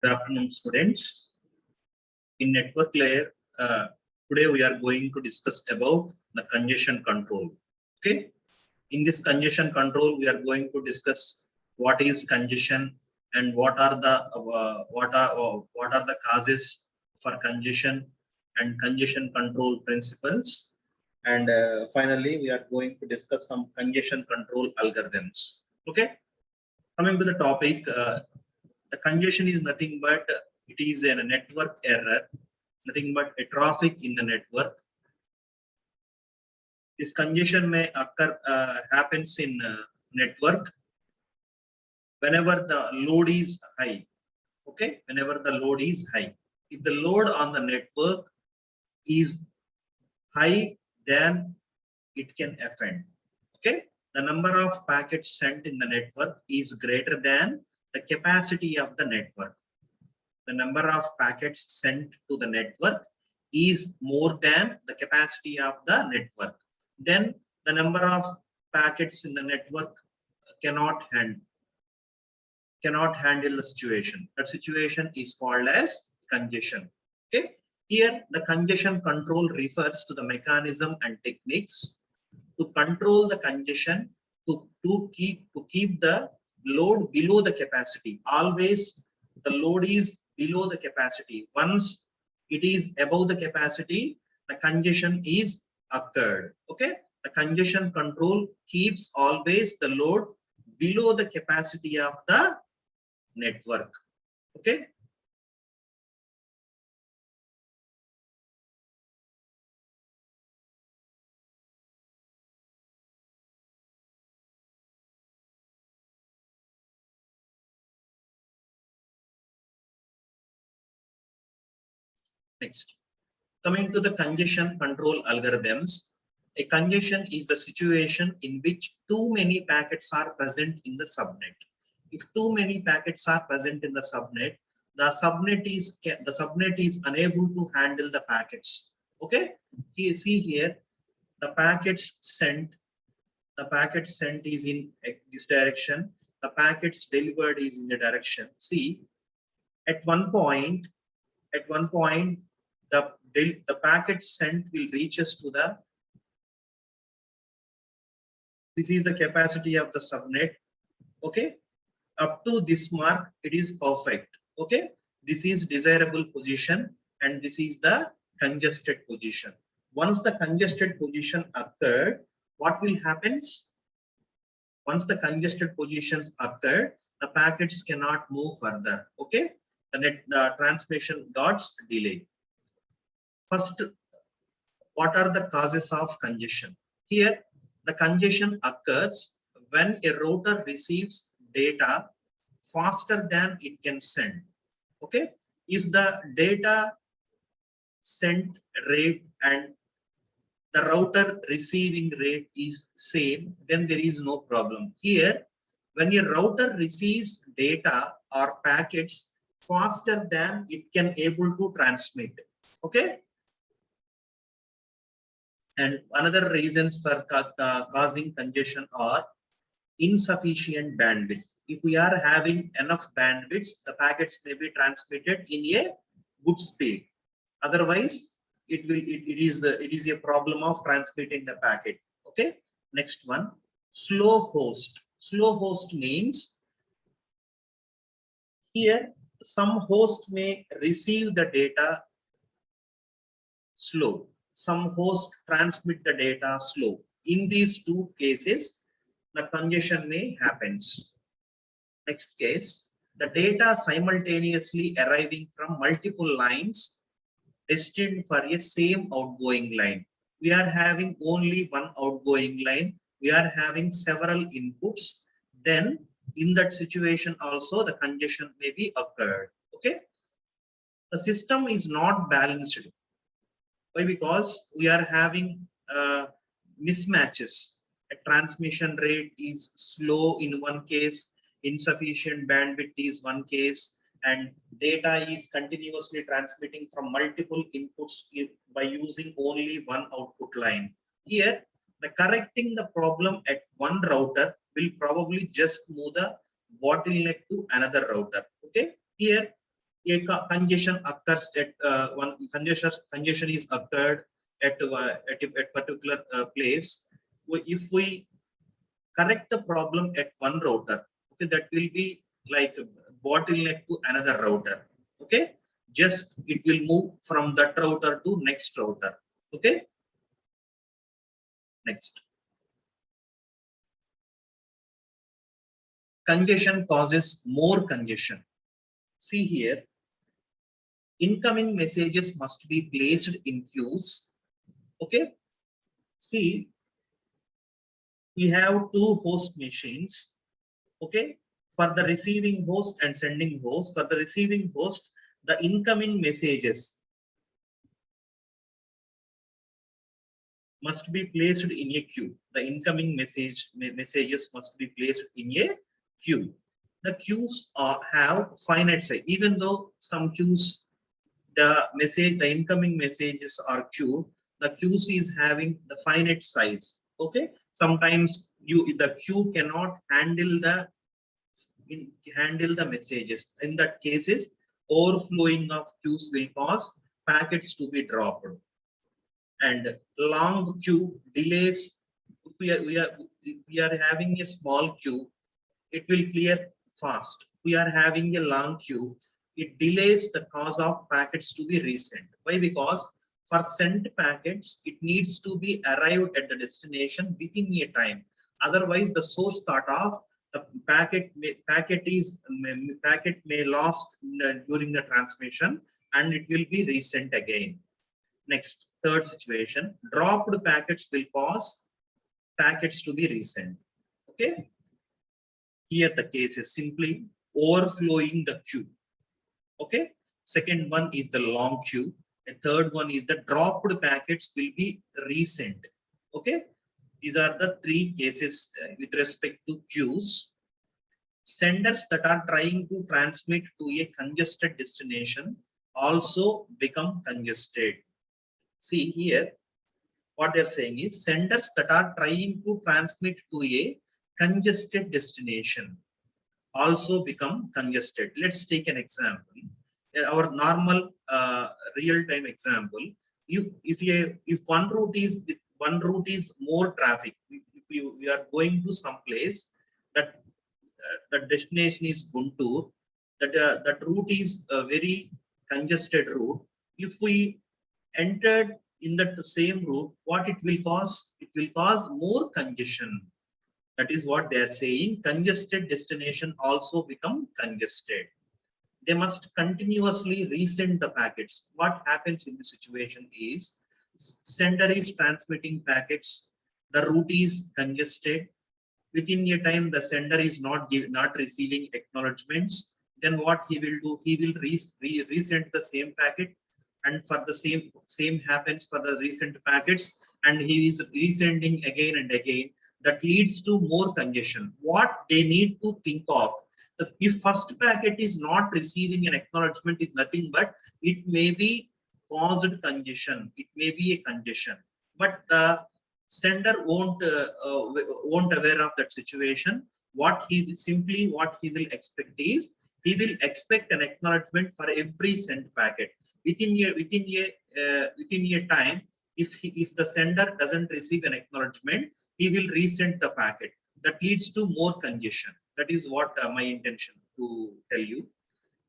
Good afternoon, students. In network layer, today we are going to discuss about the congestion control. Okay. In this congestion control, we are going to discuss what is congestion and what are the causes for congestion and congestion control principles. And finally, we are going to discuss some congestion control algorithms. Okay. Coming to the topic, the congestion is nothing but it is a network error, nothing but a traffic in the network. This congestion may occur happens in network whenever the load is high. Okay, whenever the load is high. If the load on the network is high, then it can offend. Okay, the number of packets sent in the network is greater than the capacity of the network. The number of packets sent to the network is more than the capacity of the network. Then the number of packets in the network cannot handle the situation. That situation is called as congestion. Okay. Here the congestion control refers to the mechanism and techniques to control the congestion to keep the load below the capacity. Always the load is below the capacity. Once it is above the capacity, the congestion is occurred. Okay, the congestion control keeps always the load below the capacity of the network. Okay. Next, coming to the congestion control algorithms, a congestion is the situation in which too many packets are present in the subnet. If too many packets are present in the subnet, the subnet is unable to handle the packets. Okay, here see here the packets sent is in this direction. The packets delivered is in the direction. See, at one point the packet sent will reach us to the, this is the capacity of the subnet. Okay, up to this mark it is perfect. Okay, this is desirable position and this is the congested position. Once the congested position occurred, what will happen? Once the congested positions occur, the packets cannot move further. Okay, the transmission got delayed. First, what are the causes of congestion? Here, the congestion occurs when a router receives data faster than it can send. Okay, if the data sent rate and the router receiving rate is same, then there is no problem. Here, when a router receives data or packets faster than it can able to transmit. Okay. And another reasons for causing congestion are insufficient bandwidth. If we are having enough bandwidth, the packets may be transmitted in a good speed. Otherwise, it is a problem of transmitting the packet. Okay. Next one, slow host. Slow host means here some host may receive the data slow. Some host transmit the data slow. In these two cases, the congestion may happen. Next case, the data simultaneously arriving from multiple lines destined for a same outgoing line. We are having only one outgoing line. We are having several inputs. Then in that situation also the congestion may be occurred. Okay. The system is not balanced. Why? Because we are having mismatches. A transmission rate is slow in one case, insufficient bandwidth is one case, and data is continuously transmitting from multiple inputs by using only one output line. Here, the correcting the problem at one router will probably just move the bottleneck to another router. Okay. Here, congestion occurs at one congestion is occurred at a particular place. If we correct the problem at one router, okay, that will be like bottleneck to another router. Okay, just it will move from that router to next router. Okay, next. Congestion causes more congestion. See here, incoming messages must be placed in queues. Okay, see, we have two host machines. Okay, for the receiving host and sending host. For the receiving host, the incoming messages must be placed in a queue. The incoming messages must be placed in a queue. The queues have finite size. Even though some queues, the incoming messages are queued, the queues is having the finite size. Okay, sometimes the queue cannot handle the messages. In that cases, overflowing of queues will cause packets to be dropped. And long queue delays. If we are having a small queue, it will clear fast. We are having a long queue, it delays the cause of packets to be resent. Why? Because for sent packets, it needs to be arrived at the destination within a time. Otherwise, the source thought of the packet may lost during the transmission, and it will be resent again. Next, third situation, dropped packets will cause packets to be resent. Okay, here the case is simply overflowing the queue. Okay, second one is the long queue. The third one is the dropped packets will be resent. Okay, these are the three cases with respect to queues. Senders that are trying to transmit to a congested destination also become congested. See here, what they're saying is senders that are trying to transmit to a congested destination also become congested. Let's take an example. Our normal real-time example. If one route is more traffic, if we are going to some place that the destination is Guntur, that route is a very congested route. If we entered in that same route, what it will cause? It will cause more congestion. That is what they are saying. Congested destination also become congested. They must continuously resend the packets. What happens in this situation is sender is transmitting packets. The route is congested. Within a time, the sender is not receiving acknowledgements. Then what he will do? He will resend the same packet, and for the same happens for the recent packets, and he is resending again and again. That leads to more congestion. What they need to think of, if first packet is not receiving an acknowledgement, is nothing but it may be caused congestion. It may be a congestion, but the sender won't aware of that situation. What he will expect is he will expect an acknowledgement for every sent packet within a time. If the sender doesn't receive an acknowledgement, he will resend the packet. That leads to more congestion. That is what my intention to tell you.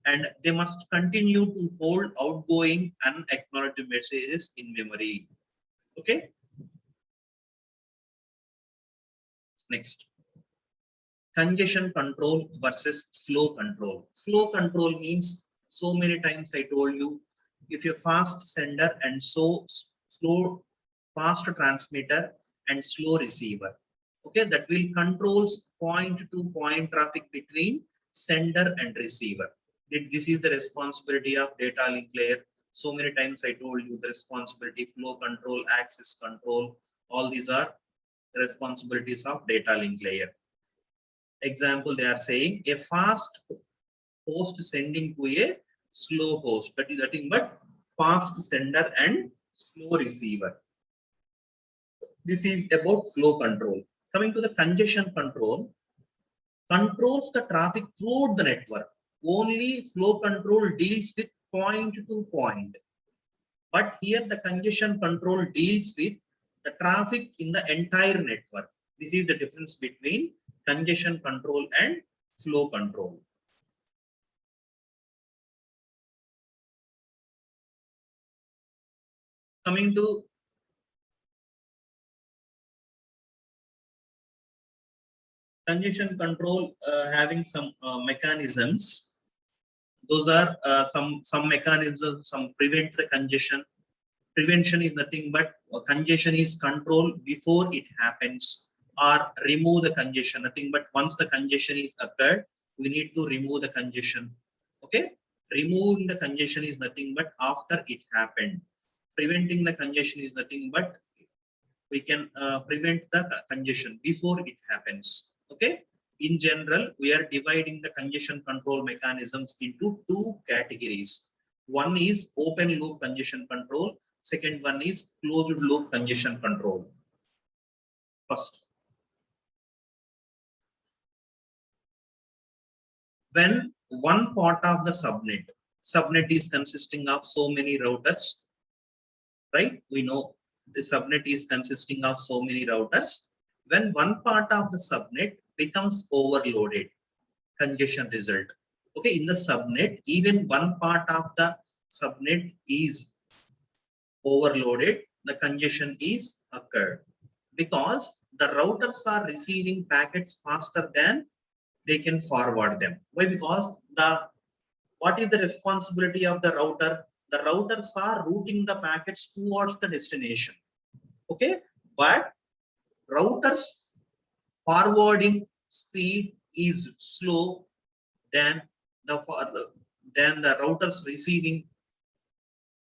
And they must continue to hold outgoing unacknowledged messages in memory. Okay. Next, congestion control versus flow control. Flow control means, so many times I told you, if you're fast sender and so slow, fast transmitter and slow receiver, okay, that will controls point to point traffic between sender and receiver. This is the responsibility of data link layer. So many times I told you the responsibility, flow control, access control, all these are responsibilities of data link layer. Example, they are saying a fast host sending to a slow host. That is nothing but fast sender and slow receiver. This is about flow control. Coming to the congestion control, controls the traffic throughout the network. only flow control deals with point to point. But here the congestion control deals with the traffic in the entire network. This is the difference between congestion control and flow control. Coming to congestion control, having some mechanisms. Those are some mechanisms, some prevent the congestion. Prevention is nothing but congestion is controlled before it happens, or remove the congestion. Nothing but once the congestion is occurred, we need to remove the congestion. Okay, removing the congestion is nothing but after it happened. Preventing the congestion is nothing but we can prevent the congestion before it happens. Okay, in general, we are dividing the congestion control mechanisms into two categories. One is open loop congestion control. Second one is closed loop congestion control. First, when one part of the subnet is consisting of so many routers, right? We know the subnet is consisting of so many routers. When one part of the subnet becomes overloaded, congestion result. Okay, in the subnet, even one part of the subnet is overloaded, the congestion is occurred because the routers are receiving packets faster than they can forward them. Why? Because what is the responsibility of the router? The routers are routing the packets towards the destination. Okay, but routers forwarding speed is slow than the routers receiving.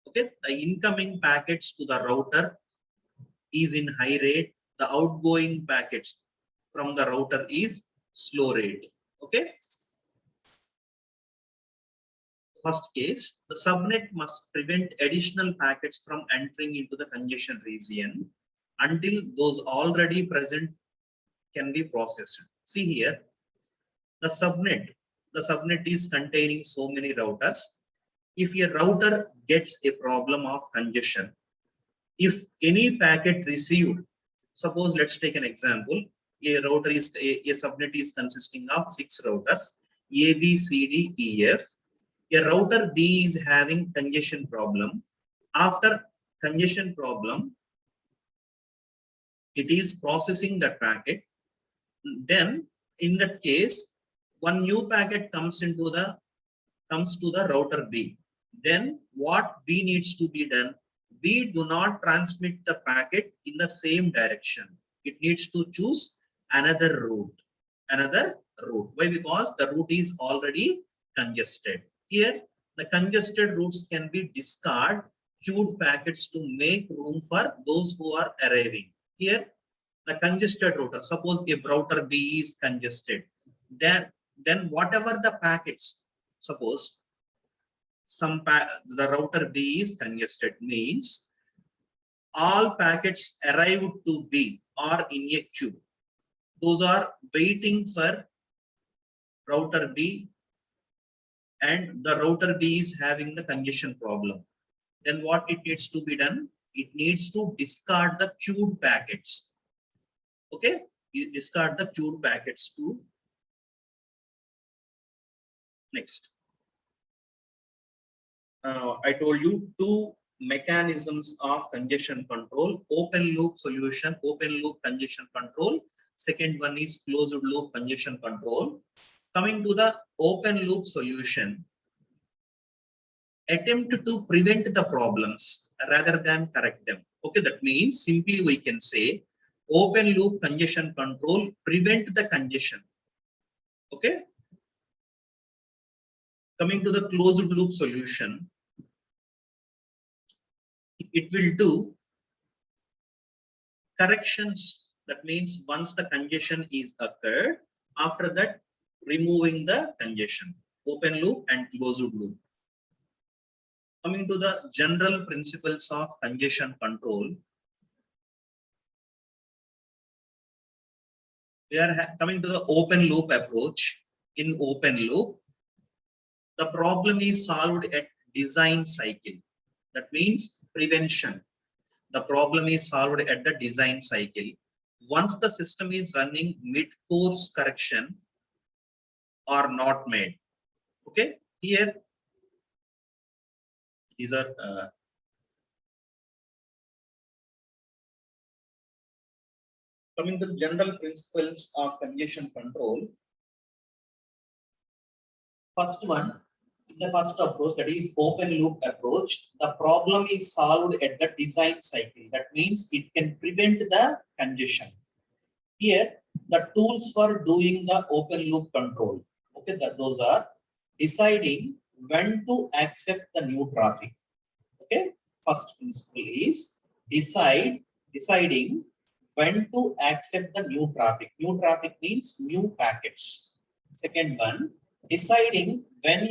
Okay, the incoming packets to the router is in high rate, the outgoing packets from the router is slow rate. Okay, first case, the subnet must prevent additional packets from entering into the congestion region until those already present can be processed. See here, the subnet is containing so many routers. If a router gets a problem of congestion, if any packet received, suppose let's take an example, a subnet is consisting of 6 routers, A, B, C, D, E, F. A router B is having congestion problem. After congestion problem, it is processing that packet. Then in that case, one new packet comes to the router B. Then what B needs to be done? B do not transmit the packet in the same direction. It needs to choose another route. Why? Because the route is already congested. Here, the congested routes can be discarded queued packets to make room for those who are arriving. Here, the congested router, suppose a router B is congested, then whatever the packets, suppose the router B is congested, means all packets arrived to B are in a queue. Those are waiting for router B, and the router B is having the congestion problem. Then what it needs to be done? It needs to discard the queued packets. Okay, you discard the queued packets too. Next, I told you two mechanisms of congestion control: open loop solution, open loop congestion control. Second one is closed loop congestion control. Coming to the open loop solution, attempt to prevent the problems rather than correct them. Okay, that means simply we can say open loop congestion control prevent the congestion. Okay. Coming to the closed loop solution, it will do corrections. That means once the congestion is occurred, after that removing the congestion. Open loop and closed loop. Coming to the general principles of congestion control, we are coming to the open loop approach. In open loop, The problem is solved at design cycle. That means prevention. The problem is solved at the design cycle. Once the system is running, mid-course correction are not made. Okay, here these are coming to the general principles of congestion control. First one, in the first approach, that is open loop approach, the problem is solved at the design cycle. That means it can prevent the congestion. Here, the tools for doing the open loop control. Okay, those are deciding when to accept the new traffic. Okay, first principle is deciding when to accept the new traffic. New traffic means new packets. Second one, deciding when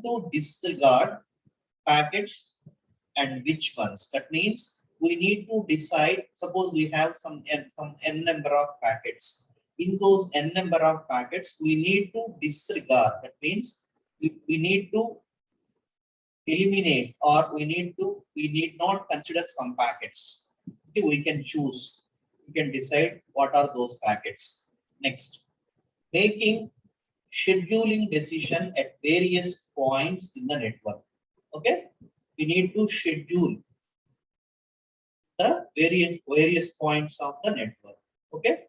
to disregard packets and which ones. That means we need to decide. Suppose we have some n number of packets. In those n number of packets, we need to disregard. That means we need to eliminate, or we need not consider some packets. Okay, we can choose. We can decide what are those packets. Next, making scheduling decision at various points in the network. Okay, we need to schedule the various points of the network. Okay,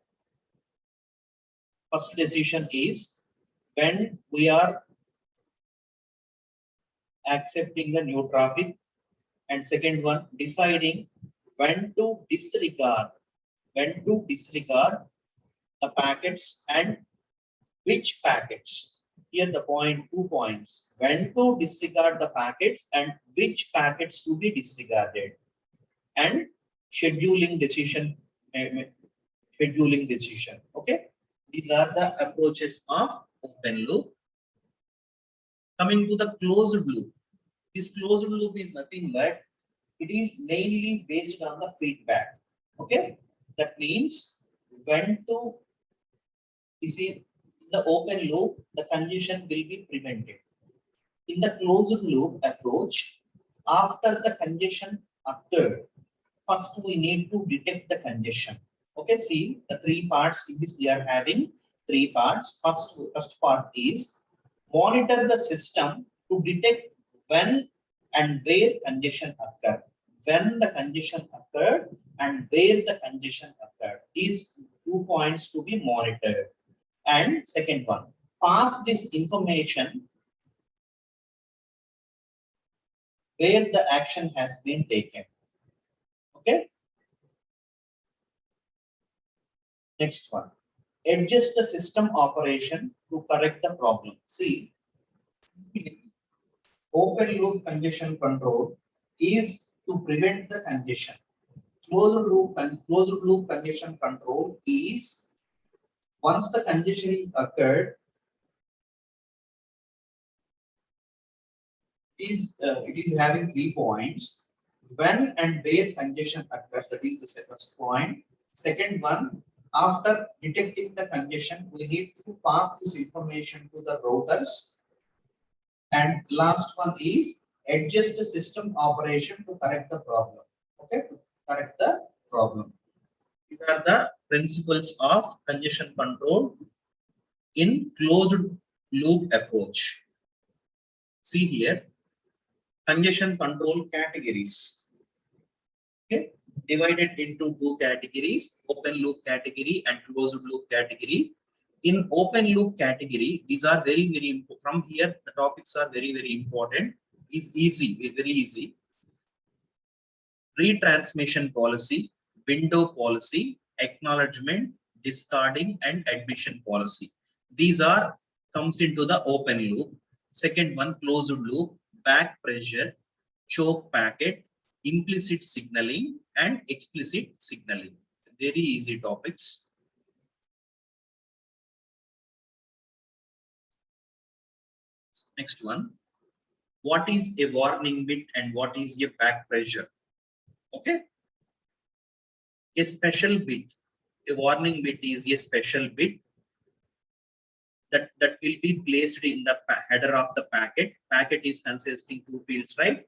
first decision is when we are accepting the new traffic, and second one, deciding when to disregard the packets and which packets. Here the point, 2 points, when to disregard the packets and which packets to be disregarded, and scheduling decision. Okay, these are the approaches of open loop. Coming to the closed loop, this closed loop is nothing but it is mainly based on the feedback. Okay, that means when to, you see, in the open loop, the congestion will be prevented. In the closed loop approach, after the congestion occurred, first we need to detect the congestion. Okay, see the 3 parts in this, we are having 3 parts. First part is monitor the system to detect when and where congestion occurred. When the congestion occurred and where the congestion occurred. These 2 points to be monitored. And second one, pass this information where the action has been taken. Okay. Next one, adjust the system operation to correct the problem. See, open loop congestion control is to prevent the congestion. Closed loop congestion control is once the congestion is occurred, it is having 3 points. When and where congestion occurs, that is the first point. Second one, after detecting the congestion, we need to pass this information to the routers. And last one is adjust the system operation to correct the problem. Okay, to correct the problem. These are the principles of congestion control in closed loop approach. See here, congestion control categories. Okay, divided into 2 categories, open loop category and closed loop category. In open loop category, these are very important. From here, the topics are very important. Is easy, very easy. Retransmission policy, window policy, acknowledgement, discarding, and admission policy. These are comes into the open loop. Second one, closed loop, back pressure, choke packet, implicit signaling, and explicit signaling. Very easy topics. Next one, what is a warning bit and what is a back pressure? Okay, a special bit, a warning bit is a special bit that will be placed in the header of the packet. Packet is consisting two fields, right?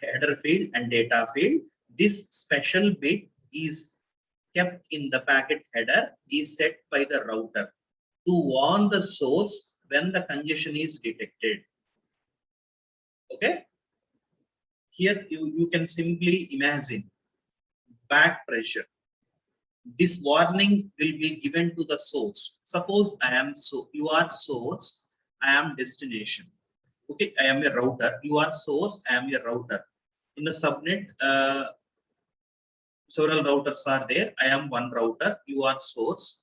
Header field and data field. This special bit is kept in the packet header is set by the router to warn the source when the congestion is detected. Okay. Here you can simply imagine back pressure. This warning will be given to the source. Suppose you are source, I am destination. Okay, I am a router. You are source, I am a router. In the subnet, several routers are there. I am one router. You are source.